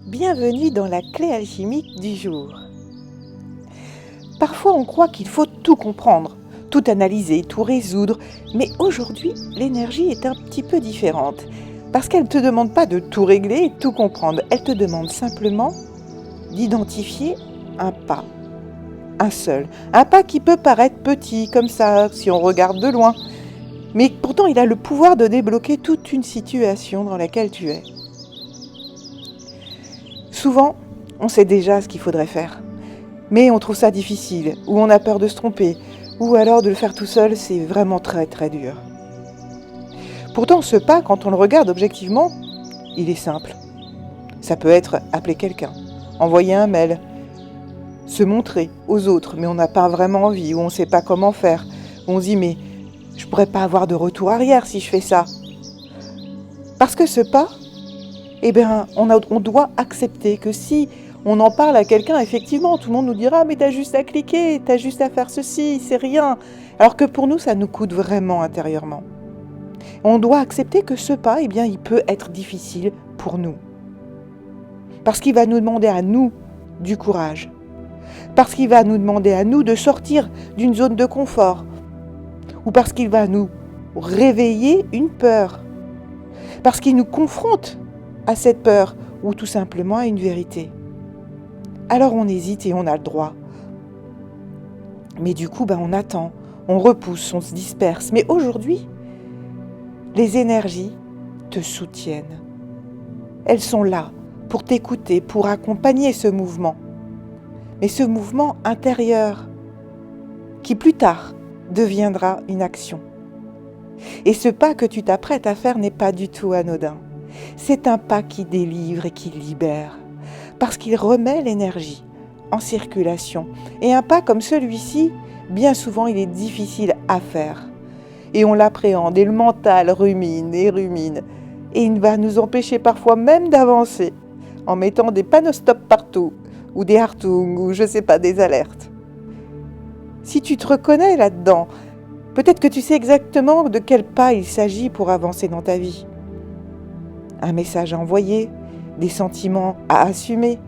Bienvenue dans la clé alchimique du jour. Parfois on croit qu'il faut tout comprendre, tout analyser, tout résoudre, mais aujourd'hui l'énergie est un petit peu différente, parce qu'elle ne te demande pas de tout régler et tout comprendre, elle te demande simplement d'identifier un pas, un seul, un pas qui peut paraître petit comme ça si on regarde de loin, mais pourtant il a le pouvoir de débloquer toute une situation dans laquelle tu es. Souvent, on sait déjà ce qu'il faudrait faire, mais on trouve ça difficile, ou on a peur de se tromper, ou alors de le faire tout seul, c'est vraiment très très dur. Pourtant, ce pas, quand on le regarde objectivement, il est simple. Ça peut être appeler quelqu'un, envoyer un mail, se montrer aux autres, mais on n'a pas vraiment envie, ou on ne sait pas comment faire, ou on se dit mais je ne pourrais pas avoir de retour arrière si je fais ça. Parce que ce pas, on doit accepter que si on en parle à quelqu'un, effectivement, tout le monde nous dira « mais t'as juste à cliquer, t'as juste à faire ceci, c'est rien ». Alors que pour nous, ça nous coûte vraiment intérieurement. On doit accepter que ce pas, il peut être difficile pour nous. Parce qu'il va nous demander à nous du courage. Parce qu'il va nous demander à nous de sortir d'une zone de confort. Ou parce qu'il va nous réveiller une peur. Parce qu'il nous confronte à cette peur ou tout simplement à une vérité. Alors on hésite et on a le droit. Mais du coup, on attend, on repousse, on se disperse. Mais aujourd'hui, les énergies te soutiennent. Elles sont là pour t'écouter, pour accompagner ce mouvement. Mais ce mouvement intérieur qui plus tard deviendra une action. Et ce pas que tu t'apprêtes à faire n'est pas du tout anodin. C'est un pas qui délivre et qui libère, parce qu'il remet l'énergie en circulation. Et un pas comme celui-ci, bien souvent, il est difficile à faire. Et on l'appréhende, et le mental rumine et rumine. Et il va nous empêcher parfois même d'avancer, en mettant des panneaux stop partout, ou des hartung, ou je sais pas, des alertes. Si tu te reconnais là-dedans, peut-être que tu sais exactement de quel pas il s'agit pour avancer dans ta vie. Un message à envoyer, des sentiments à assumer,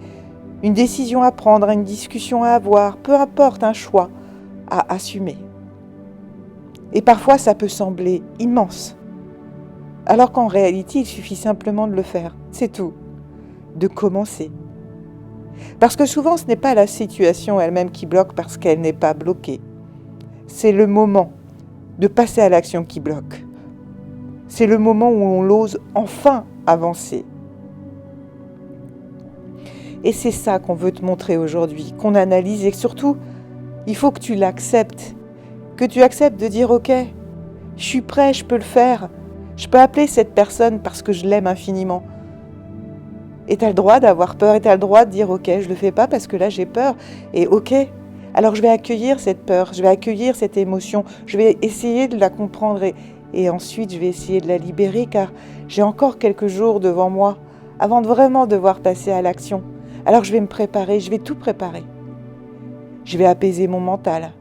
une décision à prendre, une discussion à avoir, peu importe, un choix à assumer. Et parfois, ça peut sembler immense, alors qu'en réalité, il suffit simplement de le faire, c'est tout, de commencer. Parce que souvent, ce n'est pas la situation elle-même qui bloque parce qu'elle n'est pas bloquée. C'est le moment de passer à l'action qui bloque. C'est le moment où on ose enfin avancer. Et c'est ça qu'on veut te montrer aujourd'hui, qu'on analyse et surtout, il faut que tu l'acceptes. Que tu acceptes de dire « Ok, je suis prêt, je peux le faire. Je peux appeler cette personne parce que je l'aime infiniment. » Et tu as le droit d'avoir peur et tu as le droit de dire « Ok, je le fais pas parce que là j'ai peur. » Et ok, alors je vais accueillir cette peur, je vais accueillir cette émotion, je vais essayer de la comprendre et ensuite je vais essayer de la libérer car j'ai encore quelques jours devant moi avant de vraiment devoir passer à l'action. Alors je vais me préparer, je vais tout préparer. Je vais apaiser mon mental.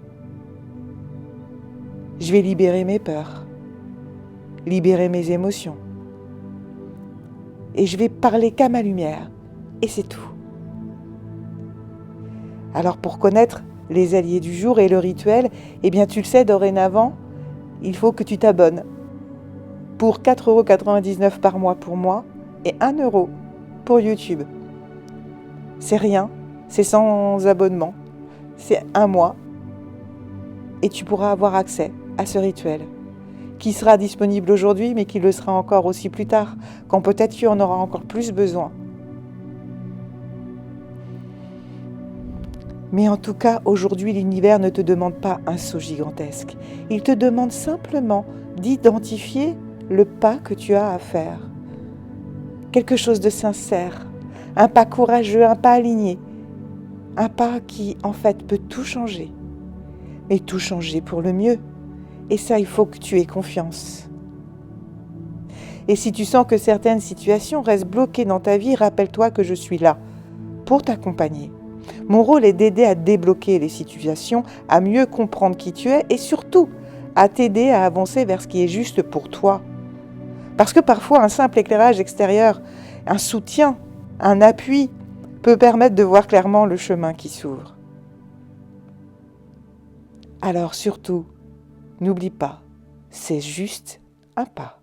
Je vais libérer mes peurs, libérer mes émotions. Et je vais parler qu'à ma lumière. Et c'est tout. Alors pour connaître les alliés du jour et le rituel, tu le sais dorénavant, il faut que tu t'abonnes pour 4,99 € par mois pour moi et 1 € pour YouTube. C'est rien, c'est sans abonnement, c'est 1 mois et tu pourras avoir accès à ce rituel qui sera disponible aujourd'hui mais qui le sera encore aussi plus tard quand peut-être tu en auras encore plus besoin. Mais en tout cas, aujourd'hui, l'univers ne te demande pas un saut gigantesque. Il te demande simplement d'identifier le pas que tu as à faire. Quelque chose de sincère, un pas courageux, un pas aligné. Un pas qui, en fait, peut tout changer. Mais tout changer pour le mieux. Et ça, il faut que tu aies confiance. Et si tu sens que certaines situations restent bloquées dans ta vie, rappelle-toi que je suis là pour t'accompagner. Mon rôle est d'aider à débloquer les situations, à mieux comprendre qui tu es et surtout à t'aider à avancer vers ce qui est juste pour toi. Parce que parfois un simple éclairage extérieur, un soutien, un appui peut permettre de voir clairement le chemin qui s'ouvre. Alors surtout, n'oublie pas, c'est juste un pas.